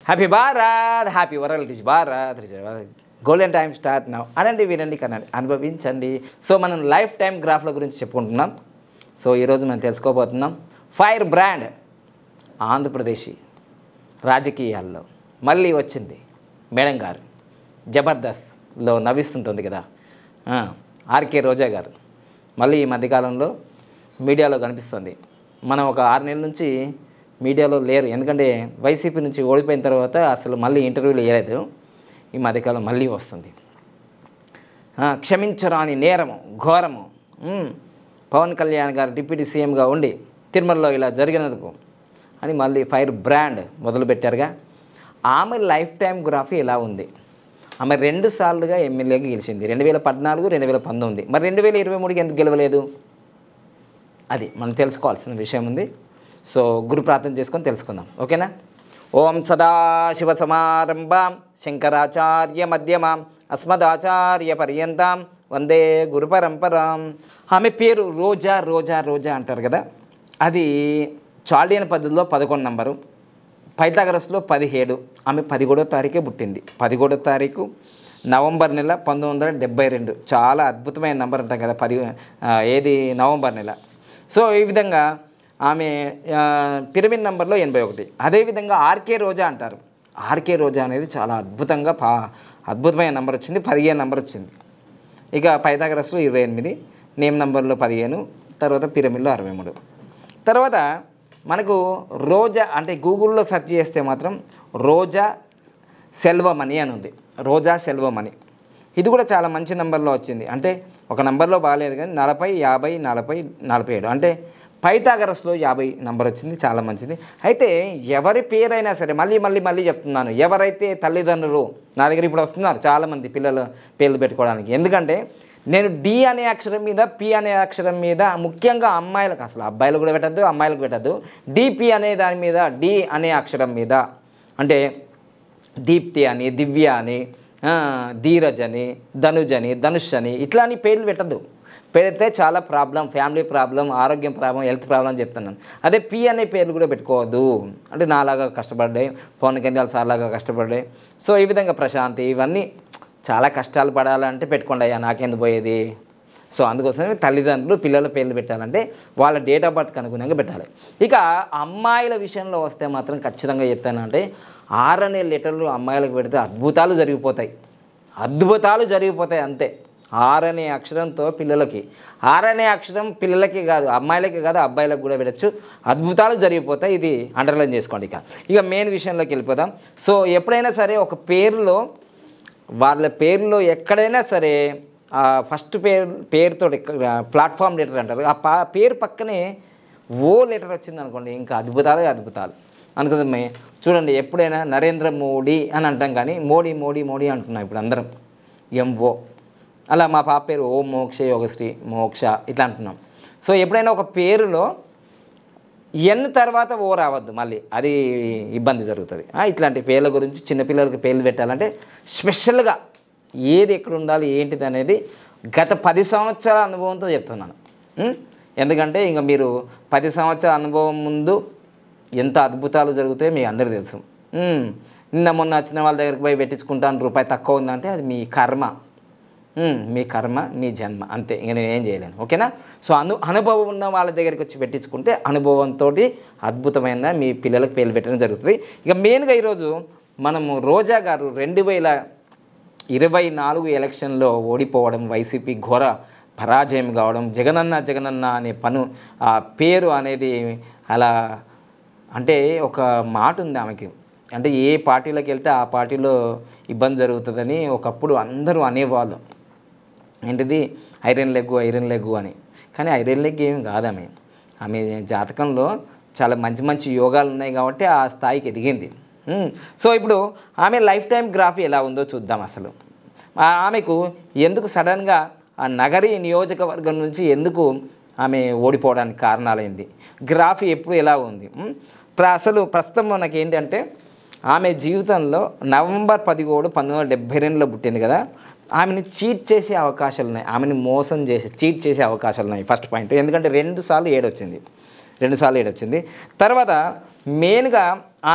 Happy Bharat, happy world rich Bharat, golden time start now. అనండి, వినండి, కనండి, అనుభవించండి. సో మనం లైఫ్ టైం గ్రాఫ్ల గురించి చెప్పుకుంటున్నాం. సో ఈరోజు మనం తెలుసుకోబోతున్నాం ఫైర్ బ్రాండ్ ఆంధ్రప్రదేశ్ రాజకీయాల్లో మళ్ళీ వచ్చింది మేడం గారు. జబర్దస్త్లో నవ్విస్తుంటుంది కదా ఆర్కే రోజా గారు. మళ్ళీ ఈ మధ్యకాలంలో మీడియాలో కనిపిస్తుంది. మనం ఒక 6 నెలల నుంచి మీడియాలో లేరు, ఎందుకంటే వైసీపీ నుంచి ఓడిపోయిన తర్వాత అసలు మళ్ళీ ఇంటర్వ్యూలు వేయలేదు. ఈ మధ్యకాలం మళ్ళీ వస్తుంది. క్షమించరాని నేరము, ఘోరము, పవన్ కళ్యాణ్ గారు డిప్యూటీ సీఎంగా ఉండి తిరుమలలో ఇలా జరిగినందుకు అని మళ్ళీ ఫైర్ బ్రాండ్ మొదలుపెట్టారుగా. ఆమె లైఫ్ టైం గ్రాఫీ ఇలా ఉంది. ఆమె 2 సార్లుగా ఎమ్మెల్యేగా గెలిచింది, 2014, 2019. మరి 2023కి ఎందుకు గెలవలేదు? అది మనం తెలుసుకోవాల్సిన విషయం ఉంది. సో గురు ప్రార్థన చేసుకొని తెలుసుకుందాం, ఓకేనా? ఓం సదాశివ సమారంభాం శంకరాచార్య మధ్యమాం అస్మదాచార్య పర్యంతం వందే గురు పరంపరాం. ఆమె పేరు రోజా. రోజా రోజా అంటారు కదా, అది చాల్డియన్ పద్ధతిలో 11 నంబరు, పైథాగరస్లో 17. ఆమె 11వ తారీఖే పుట్టింది. 11వ తారీఖు నవంబర్ నెల 1972. చాలా అద్భుతమైన నంబర్ అంటాం కదా, ఏది నవంబర్ నెల. సో ఈ విధంగా ఆమె పిరమిడ్ నంబర్లో 81. అదేవిధంగా ఆర్కే రోజా అంటారు. ఆర్కే రోజా అనేది చాలా అద్భుతమైన నంబర్ వచ్చింది, 15 నంబర్ వచ్చింది. ఇక పైథాగరస్లో 28, నేమ్ నంబర్లో 15, తర్వాత పిరమిడ్లో 63. తర్వాత మనకు రోజా అంటే గూగుల్లో సెర్చ్ చేస్తే మాత్రం రోజా సెల్వమణి అని ఉంది. రోజా సెల్వమణి ఇది కూడా చాలా మంచి నెంబర్లో వచ్చింది. అంటే ఒక నెంబర్లో బాగాలేదు కానీ 40, 50, 40, 47 అంటే పైథాగరస్లో 50 నెంబర్ వచ్చింది, చాలా మంచిది. అయితే ఎవరి పేరైనా సరే మళ్ళీ చెప్తున్నాను, ఎవరైతే తల్లిదండ్రులు నా దగ్గర ఇప్పుడు వస్తున్నారు చాలామంది పిల్లల పేర్లు పెట్టుకోవడానికి. ఎందుకంటే నేను డి అనే అక్షరం మీద, పి అనే అక్షరం మీద, ముఖ్యంగా అమ్మాయిలకు, అసలు అబ్బాయిలు కూడా పెట్టద్దు, అమ్మాయిలకు పెట్టద్దు, డిపి అనే దాని మీద, డి అనే అక్షరం మీద అంటే దీప్తి అని, దివ్య అని, ధీరజ్ అని, ధనుజ్ అని, ధనుష్ అని ఇట్లా అని పేర్లు పెట్టద్దు. పెడితే చాలా ప్రాబ్లం, ఫ్యామిలీ ప్రాబ్లం, ఆరోగ్యం ప్రాబ్లం, హెల్త్ ప్రాబ్లం అని చెప్తున్నాను. అదే పి అనే పేర్లు కూడా పెట్టుకోవద్దు. అంటే నాలాగా కష్టపడ్డాయి, పవన్ కళ్యాణ్ సార్లాగా కష్టపడ్డాయి. సో ఈ విధంగా ప్రశాంతి, ఇవన్నీ చాలా కష్టాలు పడాలంటే పెట్టుకోండి అయ్యా, నాకెందుకు పోయేది. సో అందుకోసమే తల్లిదండ్రులు పిల్లల పేర్లు పెట్టాలంటే వాళ్ళ డేట్ ఆఫ్ బర్త్కి అనుగుణంగా పెట్టాలి. ఇక అమ్మాయిల విషయంలో వస్తే మాత్రం ఖచ్చితంగా చెప్తానంటే 6 అనే లెటర్లు అమ్మాయిలకు పెడితే అద్భుతాలు జరిగిపోతాయి అంతే. 6 అనే అక్షరంతో పిల్లలకి, 6 అనే అక్షరం పిల్లలకి కాదు, అమ్మాయిలకి కాదు, అబ్బాయిలకు కూడా పెట్టచ్చు, అద్భుతాలు జరిగిపోతాయి. ఇది అండర్లైన్ చేసుకోండి. ఇక మెయిన్ విషయంలోకి వెళ్ళిపోదాం. సో ఎప్పుడైనా సరే ఒక పేరులో, వాళ్ళ పేరులో ఎక్కడైనా సరే ఫస్ట్ పేరుతో ప్లాట్ఫామ్ లెటర్ అంటారు, ఆ పేరు పక్కనే ఓ లెటర్ వచ్చింది అనుకోండి, ఇంకా అద్భుతాలు అనుకుందాం. చూడండి, ఎప్పుడైనా నరేంద్ర మోడీ అని అంటాం కానీ మోడీ అంటున్నాం ఇప్పుడు అందరం, ఎంఓ. అలా మా పాప పేరు ఓ మోక్ష యోగశ్రీ మోక్ష ఇట్లా అంటున్నాం. సో ఎప్పుడైనా ఒక పేరులో ఎన్ తర్వాత ఓ రావద్దు, మళ్ళీ అది ఇబ్బంది జరుగుతుంది. ఇట్లాంటి పేర్ల గురించి చిన్నపిల్లలకి పేర్లు పెట్టాలంటే స్పెషల్గా ఏది ఎక్కడ ఉండాలి ఏంటిది అనేది గత 10 సంవత్సరాల అనుభవంతో చెప్తున్నాను. ఎందుకంటే ఇంకా మీరు 10 సంవత్సరాల అనుభవం ముందు ఎంత అద్భుతాలు జరుగుతాయో మీకు అందరికీ తెలుసు. నిన్న మొన్న వచ్చిన వాళ్ళ దగ్గరికి పోయి పెట్టించుకుంటాను, రూపాయి తక్కువ ఉందంటే అది మీ కర్మ, మీ జన్మ, అంతే. ఇంక నేనేం చేయలేను, ఓకేనా? సో అనుభవం ఉన్న వాళ్ళ దగ్గరికి వచ్చి పెట్టించుకుంటే అనుభవంతో అద్భుతమైన మీ పిల్లలకు పేర్లు పెట్టడం జరుగుతుంది. ఇక మెయిన్గా ఈరోజు మనము రోజా గారు 2024 ఎలక్షన్లో ఓడిపోవడం, వైసీపీ ఘోర పరాజయం కావడం, జగనన్న అనే పేరు అనేది అలా అంటే ఒక మాట ఉంది ఆమెకి, అంటే ఏ పార్టీలోకి వెళ్తే ఆ పార్టీలో ఇబ్బంది జరుగుతుందని ఒకప్పుడు అందరూ అనేవాళ్ళు. ఏంటిది ఐరన్ లెగ్గు అని. కానీ ఐరన్ లెగ్ ఏమి కాదు ఆమె జాతకంలో చాలా మంచి యోగాలు ఉన్నాయి కాబట్టి ఆ స్థాయికి ఎదిగింది. సో ఇప్పుడు ఆమె లైఫ్ టైం గ్రాఫీ ఎలా ఉందో చూద్దాం. అసలు ఆమెకు ఎందుకు సడన్గా ఆ నగరి నియోజకవర్గం నుంచి ఎందుకు ఆమె ఓడిపోవడానికి కారణాలైంది, గ్రాఫీ ఎప్పుడు ఎలా ఉంది. అసలు ప్రస్తుతం మనకి ఏంటంటే ఆమె జీవితంలో నవంబర్ 17, 1972లో పుట్టింది కదా. ఆమెను చీట్ చేసే అవకాశాలు ఉన్నాయి, ఆమెను మోసం చేసి చీట్ చేసే అవకాశాలు ఉన్నాయి. ఫస్ట్ పాయింట్, ఎందుకంటే 2 సార్లు 7 వచ్చింది. తర్వాత మెయిన్గా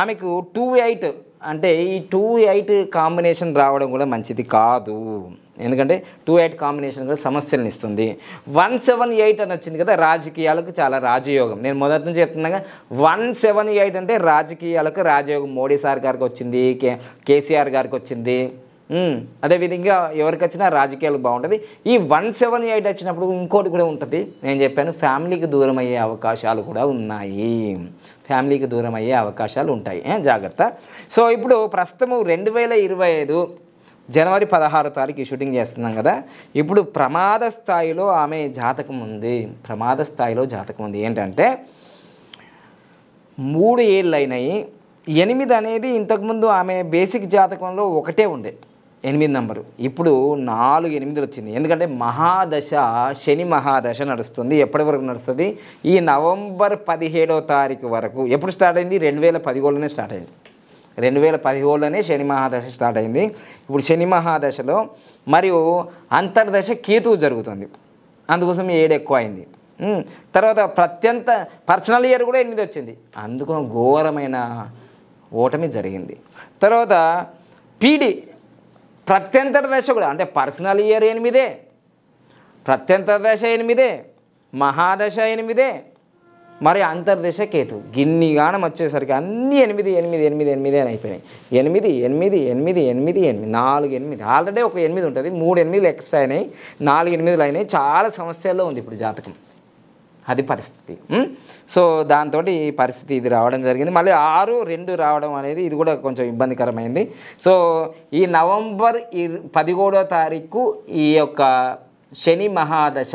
ఆమెకు 28 అంటే ఈ 2-8 కాంబినేషన్ రావడం కూడా మంచిది కాదు. ఎందుకంటే 2-8 కాంబినేషన్ కూడా సమస్యలను ఇస్తుంది. 178 అని వచ్చింది కదా, రాజకీయాలకు చాలా రాజయోగం. నేను మొదటి నుంచి చెప్తున్నాగా 178 అంటే రాజకీయాలకు రాజయోగం. మోడీ సార్ గారికి వచ్చింది, కేసీఆర్ గారికి వచ్చింది. అదేవిధంగా ఎవరికి వచ్చినా రాజకీయాలు బాగుంటుంది. ఈ 178 వచ్చినప్పుడు ఇంకోటి కూడా ఉంటుంది. నేను చెప్పాను, ఫ్యామిలీకి దూరం అయ్యే అవకాశాలు కూడా ఉన్నాయి. ఫ్యామిలీకి దూరం అయ్యే అవకాశాలు ఉంటాయి, జాగ్రత్త. సో ఇప్పుడు ప్రస్తుతం 2025 జనవరి 16 తారీఖు షూటింగ్ చేస్తున్నాం కదా. ఇప్పుడు ప్రమాద స్థాయిలో ఆమె జాతకం ఉంది. ప్రమాద స్థాయిలో జాతకం ఉంది. ఏంటంటే 3 ఏళ్ళు అయినాయి. 8 అనేది ఇంతకుముందు ఆమె బేసిక్ జాతకంలో ఒకటే ఉండే 8 నెంబరు. ఇప్పుడు 4 8 వచ్చింది. ఎందుకంటే మహాదశ, శని మహాదశ నడుస్తుంది. ఎప్పటి వరకు నడుస్తుంది? ఈ నవంబర్ 17వ తారీఖు వరకు. ఎప్పుడు స్టార్ట్ అయింది? 2017లోనే స్టార్ట్ అయింది. 2017లోనే శని మహాదశ స్టార్ట్ అయింది. ఇప్పుడు శని మహాదశలో మరియు అంతర్దశ కేతువు జరుగుతుంది. అందుకోసం 7 ఎక్కువ అయింది. తర్వాత ప్రత్యంత పర్సనల్ ఇయర్ కూడా 8 వచ్చింది. అందుకు ఘోరమైన ఓటమి జరిగింది. తర్వాత పీడి ప్రత్యంతర దశ కూడా, అంటే పర్సనల్ ఇయర్ 8, ప్రత్యంతర దశ 8, మహాదశ 8, మరి అంతర్దశ కేతు. గిన్నిగానం వచ్చేసరికి అన్నీ 8 8 8 8 అని అయిపోయినాయి. 8 8 8 8 8 4 8. ఆల్రెడీ ఒక 8 ఉంటుంది, 3 8లు ఎక్స్ట్రా అయినాయి, 4 8లు అయినాయి. చాలా సమస్యల్లో ఉంది ఇప్పుడు జాతకం. అది పరిస్థితి. సో దాంతో ఈ పరిస్థితి ఇది రావడం జరిగింది. మళ్ళీ 6 2 రావడం అనేది ఇది కూడా కొంచెం ఇబ్బందికరమైంది. సో ఈ నవంబర్ 17వ తారీఖు ఈ యొక్క శని మహాదశ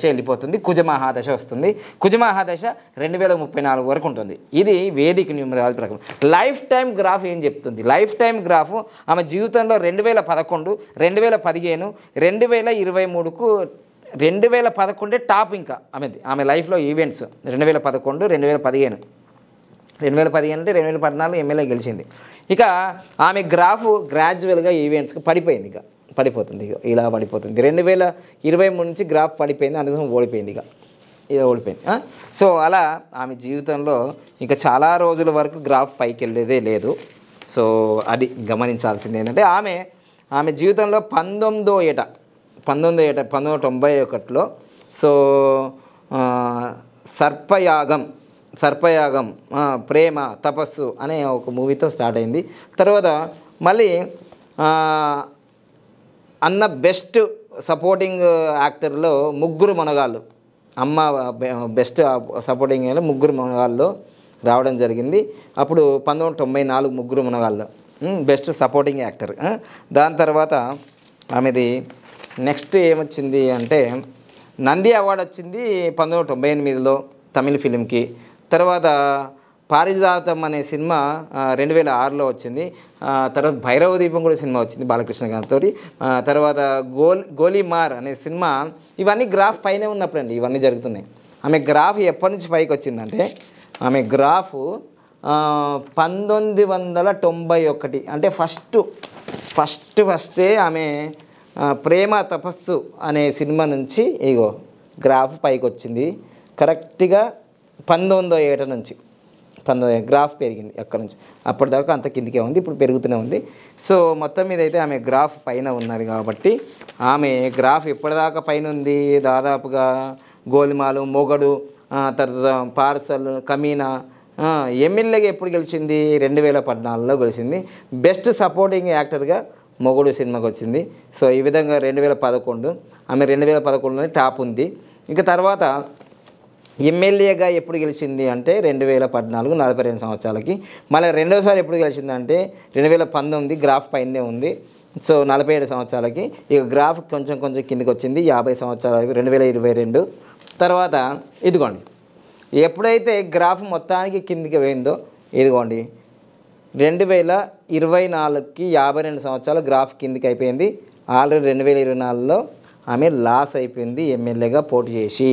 వెళ్ళిపోతుంది. కుజ మహాదశ వస్తుంది. కుజ మహాదశ 2034 వరకు ఉంటుంది. ఇది వేదిక న్యూమరాలజీ ప్రకారం. లైఫ్ టైం గ్రాఫ్ ఏం చెప్తుంది? లైఫ్ టైం గ్రాఫ్ ఆమె జీవితంలో 2011, 2015, 2023కు 2011 టాప్. ఇంకా ఆమె లైఫ్లో ఈవెంట్స్ 2011, 2015 అంటే 2014 ఎమ్మెల్యే గెలిచింది. ఇక ఆమె గ్రాఫ్ గ్రాడ్యువల్గా ఈవెంట్స్కి పడిపోయింది. పడిపోతుంది, ఇలా పడిపోతుంది. 2023 నుంచి గ్రాఫ్ పడిపోయింది. అందుకోసం ఓడిపోయింది. ఇది ఓడిపోయింది. సో అలా ఆమె జీవితంలో ఇంకా చాలా రోజుల వరకు గ్రాఫ్ పైకి వెళ్ళేదే లేదు. సో అది గమనించాల్సింది. ఏంటంటే ఆమె జీవితంలో 1991లో సో సర్పయాగం ప్రేమ తపస్సు అనే ఒక మూవీతో స్టార్ట్ అయింది. తర్వాత మళ్ళీ అన్న బెస్ట్ సపోర్టింగ్ యాక్టర్లో 3 మనగాళ్ళు, అమ్మ బెస్ట్ సపోర్టింగ్ 3 మనగాళ్ళు రావడం జరిగింది. అప్పుడు 1994 3 మనగాళ్ళు బెస్ట్ సపోర్టింగ్ యాక్టర్. దాని తర్వాత ఆమెది నెక్స్ట్ ఏమొచ్చింది అంటే నంది అవార్డు వచ్చింది 1998లో తమిళ ఫిలింకి. తర్వాత పారిజాతం అనే సినిమా 2006లో వచ్చింది. తర్వాత భైరవ దీపం కూడా సినిమా వచ్చింది బాలకృష్ణ గారితో. తర్వాత గోలీమార్ అనే సినిమా. ఇవన్నీ గ్రాఫ్ పైనే ఉన్నప్పుడండి ఇవన్నీ జరుగుతున్నాయి. ఆమె గ్రాఫ్ ఎప్పటి నుంచి పైకి వచ్చిందంటే ఆమె గ్రాఫ్ 1991 అంటే ఫస్టే ఆమె ప్రేమ తపస్సు అనే సినిమా నుంచి గ్రాఫ్ పైకి వచ్చింది. కరెక్ట్గా 1907 నుంచి 19 గ్రాఫ్ పెరిగింది. అక్కడ నుంచి అప్పటిదాకా అంత కిందికే ఉంది, ఇప్పుడు పెరుగుతూనే ఉంది. సో మొత్తం మీద అయితే ఆమె గ్రాఫ్ పైన ఉన్నది కాబట్టి ఆమె గ్రాఫ్ ఎప్పటిదాకా పైన ఉంది? దాదాపుగా గోలిమాలు, మొగడు, తర్వాత పార్సల్, కమీనా, ఎమ్మెల్యేగా ఎప్పుడు గెలిచింది? 2014లో గెలిచింది. బెస్ట్ సపోర్టింగ్ యాక్టర్గా మొగుడు సినిమాకి వచ్చింది. సో ఈ విధంగా 2011 ఆమె 2011లోనే టాప్ ఉంది. ఇంకా తర్వాత ఎమ్మెల్యేగా ఎప్పుడు గెలిచింది అంటే 2014 42 సంవత్సరాలకి. మళ్ళీ రెండోసారి ఎప్పుడు గెలిచిందంటే 2019 గ్రాఫ్ పైనే ఉంది. సో 47 సంవత్సరాలకి. ఇక గ్రాఫ్ కొంచెం కిందికి వచ్చింది 50 సంవత్సరాలకి 2022. తర్వాత ఇదిగోండి, ఎప్పుడైతే గ్రాఫ్ మొత్తానికి కిందికి పోయిందో ఇదిగోండి 2024కి 52 సంవత్సరాలు గ్రాఫ్ కిందికి అయిపోయింది. ఆల్రెడీ 2024లో ఆమె లాస్ అయిపోయింది ఎమ్మెల్యేగా పోటీ చేసి.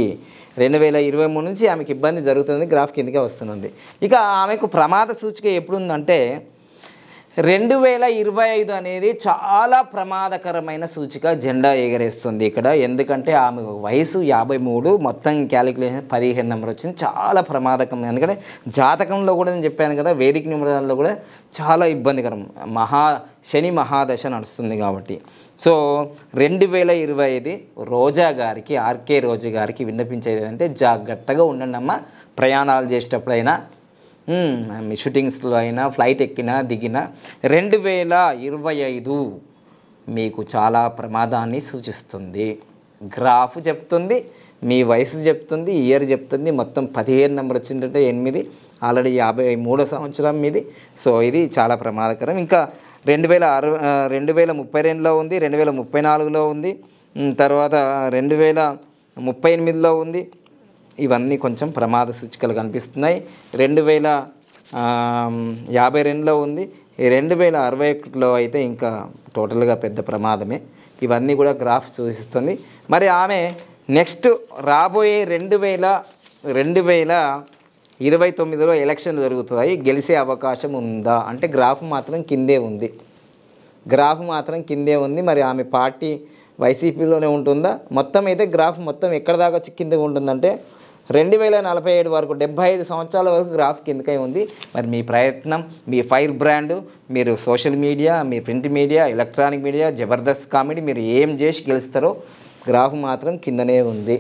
2023 నుంచి ఆమెకి ఇబ్బంది జరుగుతుంది, గ్రాఫ్ కిందకే వస్తుంది. ఇక ఆమెకు ప్రమాద సూచిక ఎప్పుడుందంటే 2025 అనేది చాలా ప్రమాదకరమైన సూచిక జెండా ఎగరేస్తుంది ఇక్కడ. ఎందుకంటే ఆమె వయసు 53, మొత్తం క్యాలిక్యులేషన్ 15 నెంబర్ వచ్చింది. చాలా ప్రమాదకరం. ఎందుకంటే జాతకంలో కూడా నేను చెప్పాను కదా, వేదిక నిమిషాల్లో కూడా చాలా ఇబ్బందికరం. శని మహాదశ నడుస్తుంది కాబట్టి. సో 2025 రోజా గారికి, ఆర్కే రోజా గారికి విన్నపించేది ఏంటంటే జాగ్రత్తగా ఉండండి అమ్మ. ప్రయాణాలు చేసేటప్పుడైనా, మీ షూటింగ్స్లో అయినా, ఫ్లైట్ ఎక్కినా దిగినా 2025 మీకు చాలా ప్రమాదాన్ని సూచిస్తుంది. గ్రాఫ్ చెప్తుంది, మీ వయసు చెప్తుంది, ఇయర్ చెప్తుంది. మొత్తం 15 నెంబర్ వచ్చిందంటే 8, ఆల్రెడీ 53వ సంవత్సరం మీది. సో ఇది చాలా ప్రమాదకరం. ఇంకా 2032లో ఉంది, 2034లో ఉంది, తర్వాత 2038లో ఉంది. ఇవన్నీ కొంచెం ప్రమాద సూచికలు కనిపిస్తున్నాయి. 2052లో ఉంది. 2061లో అయితే ఇంకా టోటల్గా పెద్ద ప్రమాదమే. ఇవన్నీ కూడా గ్రాఫ్ సూచిస్తుంది. మరి ఆమె నెక్స్ట్ రాబోయే 2029లో ఎలక్షన్లు జరుగుతాయి, గెలిచే అవకాశం ఉందా అంటే గ్రాఫ్ మాత్రం కిందే ఉంది. మరి ఆమె పార్టీ వైసీపీలోనే ఉంటుందా? మొత్తం అయితే గ్రాఫ్ మొత్తం ఎక్కడ దాకా కిందగా ఉంటుందంటే 2047 వరకు, 75 సంవత్సరాల వరకు గ్రాఫ్ కిందకే ఉంది. మరి మీ ప్రయత్నం, మీ ఫైర్ బ్రాండ్, మీరు సోషల్ మీడియా, మీ print media, electronic media, Jabardasth comedy, మీరు ఏం చేసి గెలుస్తారో గ్రాఫ్ మాత్రం కిందనే ఉంది.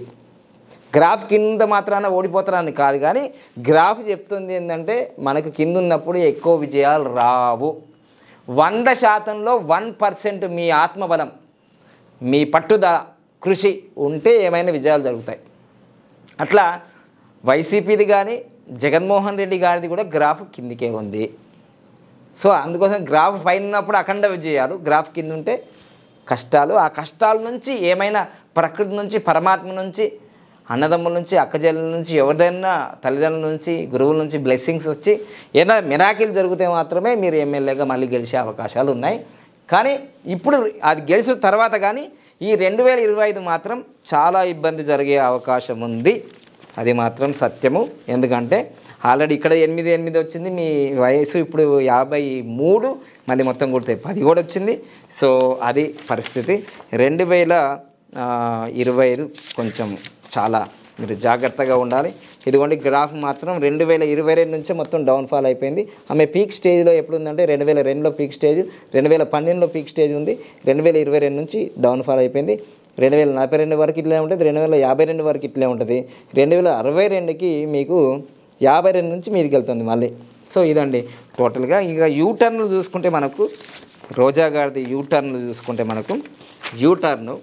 గ్రాఫ్ కింద మాత్రాన ఓడిపోతారని కాదు, కానీ గ్రాఫ్ చెప్తుంది ఏంటంటే మనకు కింద ఉన్నప్పుడు ఎక్కువ విజయాలు రావు. 100%లో 1% మీ ఆత్మబలం, మీ పట్టుదల, కృషి ఉంటే ఏమైనా విజయాలు జరుగుతాయి. అట్లా వైసీపీది కానీ జగన్మోహన్ రెడ్డి గారిది కూడా గ్రాఫ్ కిందికే ఉంది. సో అందుకోసం గ్రాఫ్ పైన ఉన్నప్పుడు అఖండ విజయాలు, గ్రాఫ్ కింద ఉంటే కష్టాలు. ఆ కష్టాల నుంచి ఏమైనా ప్రకృతి నుంచి, పరమాత్మ నుంచి, అన్నదమ్ముల నుంచి, అక్కజల్లుల నుంచి, ఎవరిదైనా తల్లిదండ్రుల నుంచి, గురువుల నుంచి బ్లెస్సింగ్స్ వచ్చి ఏదైనా మిరాకిల్ జరిగితే మాత్రమే మీరు ఎమ్మెల్యేగా మళ్ళీ గెలిచే అవకాశాలు ఉన్నాయి. కానీ ఇప్పుడు అది గెలిచిన తర్వాత కానీ ఈ 2025 మాత్రం చాలా ఇబ్బంది జరిగే అవకాశం ఉంది. అది మాత్రం సత్యము. ఎందుకంటే ఆల్రెడీ ఇక్కడ 8 వచ్చింది, మీ వయసు ఇప్పుడు 53, మళ్ళీ మొత్తం కొడితే 10 కూడా వచ్చింది. సో అది పరిస్థితి. 2025 కొంచెం చాలా మీరు జాగ్రత్తగా ఉండాలి. ఇదిగోండి గ్రాఫ్ మాత్రం 2022 నుంచే మొత్తం డౌన్ఫాల్ అయిపోయింది. ఆమె పీక్ స్టేజ్లో ఎప్పుడు ఉందంటే 2002లో పీక్ స్టేజ్, 2012లో పీక్ స్టేజ్ ఉంది. 2022 నుంచి డౌన్ఫాల్ అయిపోయింది. 2042 వరకు ఇట్లే ఉంటుంది, 2052 వరకు ఇట్లే ఉంటుంది. 2062కి మీకు 52 నుంచి మీదికి వెళ్తుంది మళ్ళీ. సో ఇదండి టోటల్గా. ఇక యూటర్న్లు చూసుకుంటే మనకు రోజా గారిది యూటర్న్లు చూసుకుంటే మనకు యూటర్ను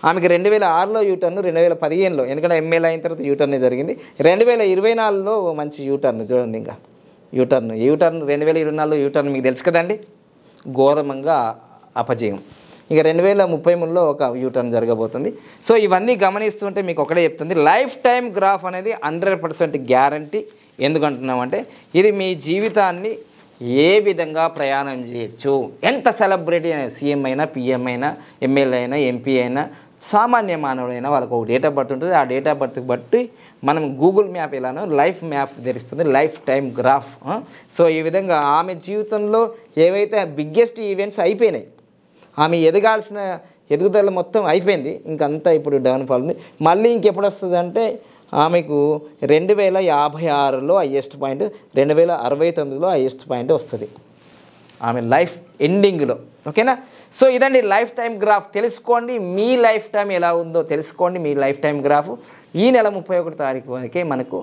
ఆమెకి 2006లో యూటర్న్, 2015లో, ఎందుకంటే ఎమ్మెల్యే అయిన తర్వాత యూటర్నే జరిగింది. 2024లో మంచి యూటర్న్ చూడండి. ఇంకా యూటర్న్ 2024లో యూటర్న్ మీకు తెలుసు కదండి, ఘోరంగా అపజయం. ఇక 2033లో ఒక యూటర్న్ జరగబోతుంది. సో ఇవన్నీ గమనిస్తుంటే మీకు ఒకటే చెప్తుంది, లైఫ్ టైం గ్రాఫ్ అనేది 100% గ్యారంటీ. ఎందుకంటున్నామంటే ఇది మీ జీవితాన్ని ఏ విధంగా ప్రయాణం చేయొచ్చు. ఎంత సెలబ్రిటీ అయినా, సీఎం అయినా, పిఎం అయినా, ఎమ్మెల్యే అయినా, ఎంపీ అయినా, సామాన్య మానవుడైనా వాళ్ళకు ఒక డేట్ ఆఫ్ బర్త్ ఉంటుంది. ఆ డేట్ ఆఫ్ బర్త్కి బట్టి మనం గూగుల్ మ్యాప్ ఎలానో లైఫ్ మ్యాప్ తెలుస్తుంది, లైఫ్ టైం గ్రాఫ్. సో ఈ విధంగా ఆమె జీవితంలో ఏవైతే బిగ్గెస్ట్ ఈవెంట్స్ అయిపోయినాయి, ఆమె ఎదగాల్సిన ఎదుగుదల మొత్తం అయిపోయింది, ఇంకంతా ఇప్పుడు డౌన్ఫాల్ ఉంది. మళ్ళీ ఇంకెప్పుడు వస్తుంది అంటే ఆమెకు 2056లో హైయెస్ట్ పాయింట్, 2069లో హైయెస్ట్ పాయింట్ వస్తుంది ఆమె లైఫ్ ఎండింగ్లో. ఓకేనా? సో ఇదండి లైఫ్ టైం గ్రాఫ్. తెలుసుకోండి మీ లైఫ్ టైం ఎలా ఉందో తెలుసుకోండి. మీ లైఫ్ టైం గ్రాఫ్ ఈ నెల 31 తారీఖు వరకే మనకు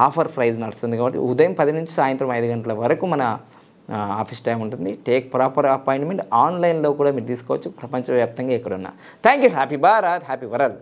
ఆఫర్ ప్రైజ్ నడుస్తుంది. కాబట్టి ఉదయం 10 నుంచి సాయంత్రం 5 గంటల వరకు మన ఆఫీస్ టైం ఉంటుంది. Take proper appointment. ఆన్లైన్లో కూడా మీరు తీసుకోవచ్చు, ప్రపంచవ్యాప్తంగా ఎక్కడున్నా. Thank you. Happy Bharat, happy world.